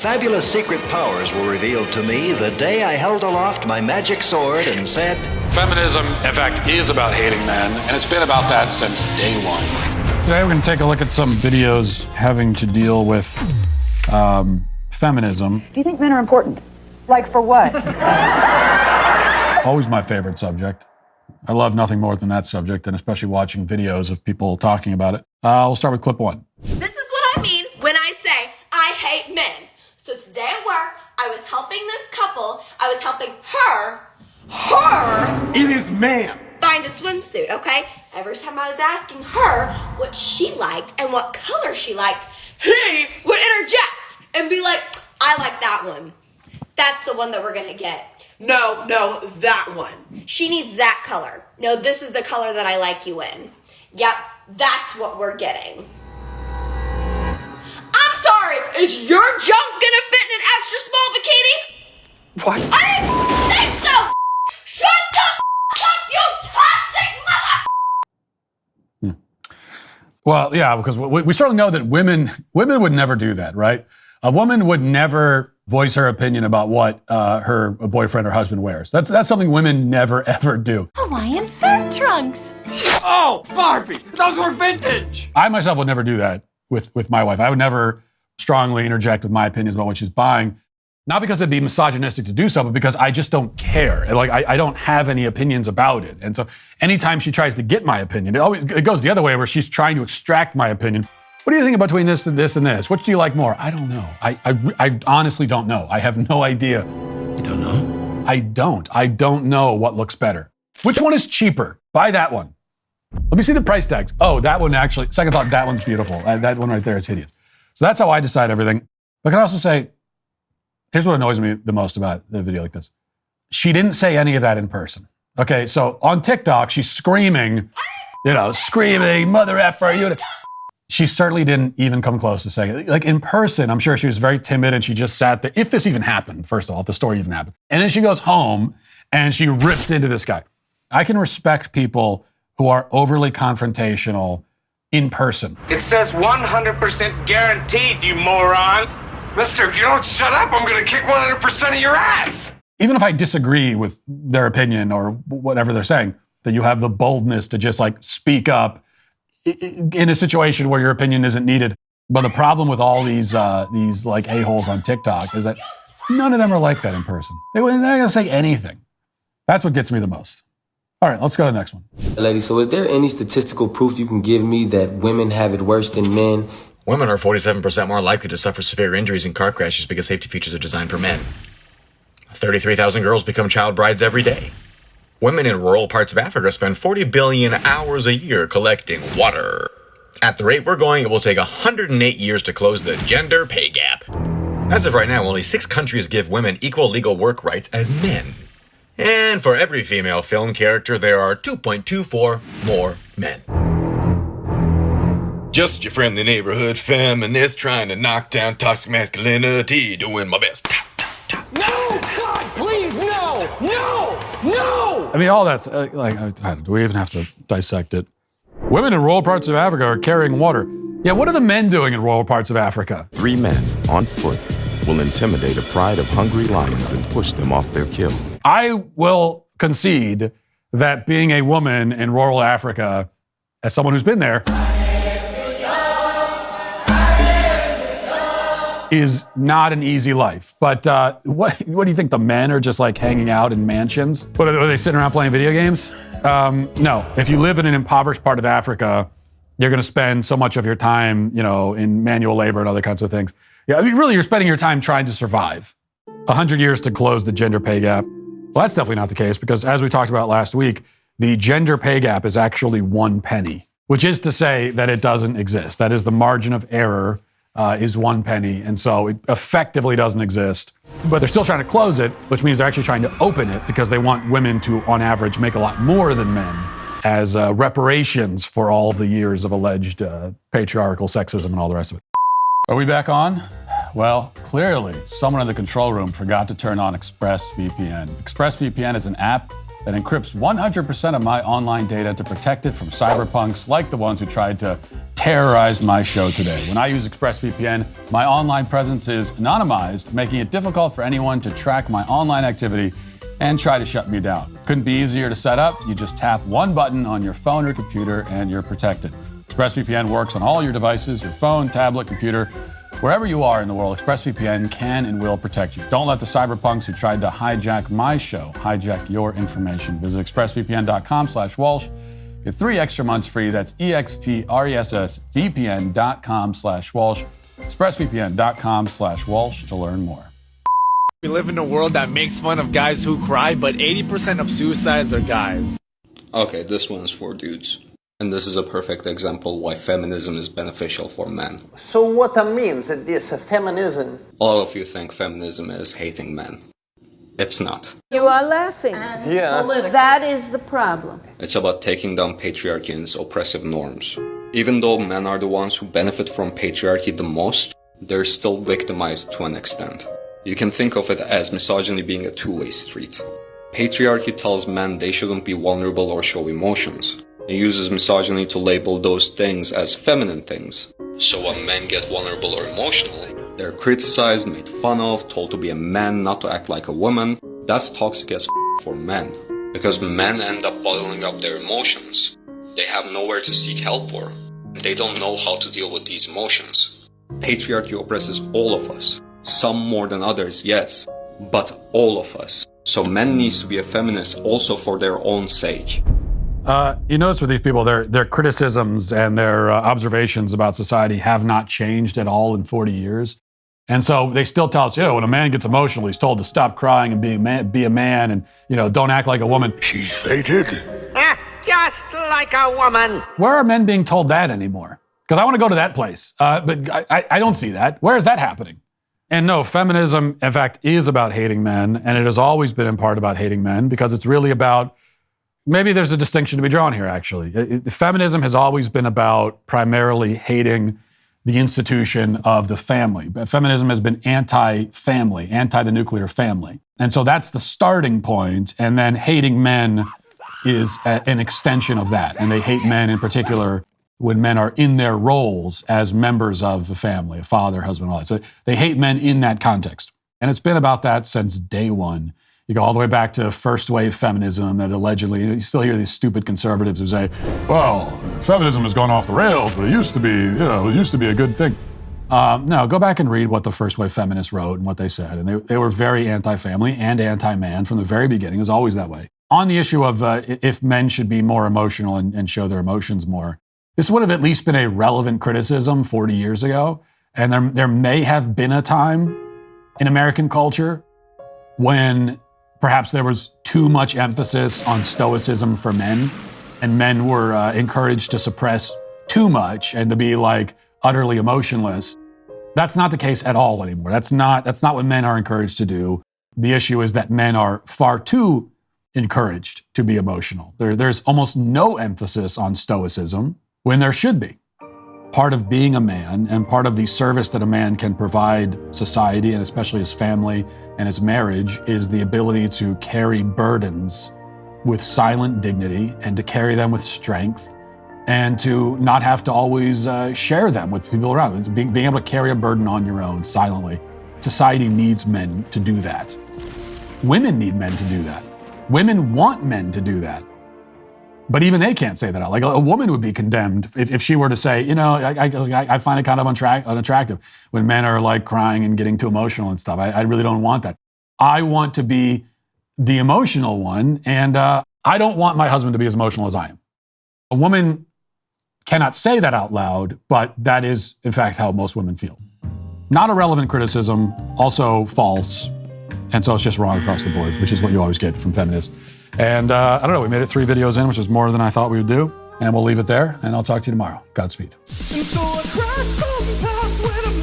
Fabulous secret powers were revealed to me the day I held aloft my magic sword and said, Feminism, in fact, is about hating men, and it's been about that since day one. Today we're going to take a look at some videos having to deal with feminism. Do you think men are important? Like for what? Always my favorite subject. I love nothing more than that subject, and especially watching videos of people talking about it. We'll start with clip one. This is what I mean when I say I hate men. So today at work, I was helping this couple. I was helping her. It is ma'am. Find a swimsuit, okay? Every time I was asking her what she liked and what color she liked, he would interject and be like, I like that one. That's the one that we're gonna get. No, that one. She needs that color. No, this is the color that I like you in. Yep, that's what we're getting. I'm sorry, is your junk gonna fit in an extra small bikini? What? I didn't think so! Shut the up, you toxic mother! Well, yeah, because we certainly know that women would never do that, right? A woman would never voice her opinion about what her boyfriend or husband wears. That's something women never, ever do. Hawaiian surf trunks. Oh, Barbie, those were vintage. I myself would never do that with my wife. I would never strongly interject with my opinions about what she's buying. Not because it'd be misogynistic to do so, but because I just don't care. Like, I don't have any opinions about it. And so anytime she tries to get my opinion, it goes the other way where she's trying to extract my opinion. What do you think between this and this and this? Which do you like more? I don't know. I honestly don't know. I have no idea. You don't know? I don't know what looks better. Which one is cheaper? Buy that one. Let me see the price tags. Oh, that one actually, second thought, that one's beautiful. That one right there is hideous. So that's how I decide everything. But I can also say, here's what annoys me the most about the video like this. She didn't say any of that in person. Okay, so on TikTok, she's screaming, mother effer, you. She certainly didn't even come close to saying it. Like in person, I'm sure she was very timid and she just sat there. If this even happened, first of all, if the story even happened. And then she goes home and she rips into this guy. I can respect people who are overly confrontational in person. It says 100% guaranteed, you moron. Mister, if you don't shut up, I'm gonna kick 100% of your ass. Even if I disagree with their opinion or whatever they're saying, that you have the boldness to just like speak up in a situation where your opinion isn't needed. But the problem with all these like a-holes on TikTok is that none of them are like that in person. They're not gonna say anything. That's what gets me the most. All right, let's go to the next one. Ladies, so is there any statistical proof you can give me that women have it worse than men? Women are 47% more likely to suffer severe injuries in car crashes because safety features are designed for men. 33,000 girls become child brides every day. Women in rural parts of Africa spend 40 billion hours a year collecting water. At the rate we're going, it will take 108 years to close the gender pay gap. As of right now, only 6 countries give women equal legal work rights as men. And for every female film character, there are 2.24 more men. Just your friendly neighborhood feminist trying to knock down toxic masculinity, doing my best. No, God, please, no. I mean, all that's do we even have to dissect it? Women in rural parts of Africa are carrying water. Yeah, what are the men doing in rural parts of Africa? 3 men on foot will intimidate a pride of hungry lions and push them off their kill. I will concede that being a woman in rural Africa, as someone who's been there, is not an easy life. But what do you think? The men are just like hanging out in mansions? What are they sitting around playing video games? No. If you live in an impoverished part of Africa, you're going to spend so much of your time, in manual labor and other kinds of things. Yeah, I mean, really, you're spending your time trying to survive. 100 years to close the gender pay gap. Well, that's definitely not the case because, as we talked about last week, the gender pay gap is actually 1 penny, which is to say that it doesn't exist. That is, the margin of error is 1 penny, and so it effectively doesn't exist. But they're still trying to close it, which means they're actually trying to open it because they want women to, on average, make a lot more than men as reparations for all the years of alleged patriarchal sexism and all the rest of it. Are we back on? Well, clearly, someone in the control room forgot to turn on ExpressVPN. ExpressVPN is an app that encrypts 100% of my online data to protect it from cyberpunks like the ones who tried to terrorize my show today. When I use ExpressVPN, my online presence is anonymized, making it difficult for anyone to track my online activity and try to shut me down. Couldn't be easier to set up. You just tap one button on your phone or computer and you're protected. ExpressVPN works on all your devices, your phone, tablet, computer. Wherever you are in the world, ExpressVPN can and will protect you. Don't let the cyberpunks who tried to hijack my show hijack your information. Visit expressvpn.com/Walsh. Get 3 extra months free. That's expressvpn.com/Walsh. expressvpn.com/Walsh to learn more. We live in a world that makes fun of guys who cry, but 80% of suicides are guys. Okay, this one's for dudes. And this is a perfect example why feminism is beneficial for men. So what that means is this feminism? All of you think feminism is hating men. It's not. You are laughing. Yeah. That is the problem. It's about taking down patriarchy and its oppressive norms. Even though men are the ones who benefit from patriarchy the most, they're still victimized to an extent. You can think of it as misogyny being a two-way street. Patriarchy tells men they shouldn't be vulnerable or show emotions. It uses misogyny to label those things as feminine things. So when men get vulnerable or emotional, they're criticized, made fun of, told to be a man, not to act like a woman. That's toxic as for men. Because men end up bottling up their emotions. They have nowhere to seek help for. They don't know how to deal with these emotions. Patriarchy oppresses all of us. Some more than others, yes. But all of us. So men needs to be a feminist also for their own sake. You notice with these people, their criticisms and their observations about society have not changed at all in 40 years. And so they still tell us, when a man gets emotional, he's told to stop crying and be a man and, don't act like a woman. She's fated. Just like a woman. Where are men being told that anymore? Because I want to go to that place. But I don't see that. Where is that happening? And no, feminism, in fact, is about hating men. And it has always been in part about hating men because it's really about, maybe there's a distinction to be drawn here, actually. Feminism has always been about primarily hating the institution of the family. Feminism has been anti-family, anti the nuclear family. And so that's the starting point. And then hating men is an extension of that. And they hate men in particular when men are in their roles as members of the family, a father, husband, all that. So they hate men in that context. And it's been about that since day one. You go all the way back to first wave feminism that allegedly, you still hear these stupid conservatives who say, well, feminism has gone off the rails, but it used to be a good thing. No, go back and read what the first wave feminists wrote and what they said. And they were very anti-family and anti-man from the very beginning. It was always that way. On the issue of if men should be more emotional and show their emotions more, this would have at least been a relevant criticism 40 years ago. And there may have been a time in American culture when perhaps there was too much emphasis on stoicism for men, and men were encouraged to suppress too much and to be utterly emotionless. That's not the case at all anymore. That's not what men are encouraged to do. The issue is that men are far too encouraged to be emotional. There's almost no emphasis on stoicism when there should be. Part of being a man and part of the service that a man can provide society and especially his family and his marriage is the ability to carry burdens with silent dignity and to carry them with strength and to not have to always share them with people around. It's being able to carry a burden on your own silently. Society needs men to do that. Women need men to do that. Women want men to do that. But even they can't say that out. A woman would be condemned if she were to say, I find it kind of unattractive when men are crying and getting too emotional and stuff. I really don't want that. I want to be the emotional one, and I don't want my husband to be as emotional as I am. A woman cannot say that out loud, but that is, in fact, how most women feel. Not a relevant criticism, also false, and so it's just wrong across the board, which is what you always get from feminists. And I don't know, we made it 3 videos in, which is more than I thought we would do. And we'll leave it there, and I'll talk to you tomorrow. Godspeed. And so I cried sometimes when I'm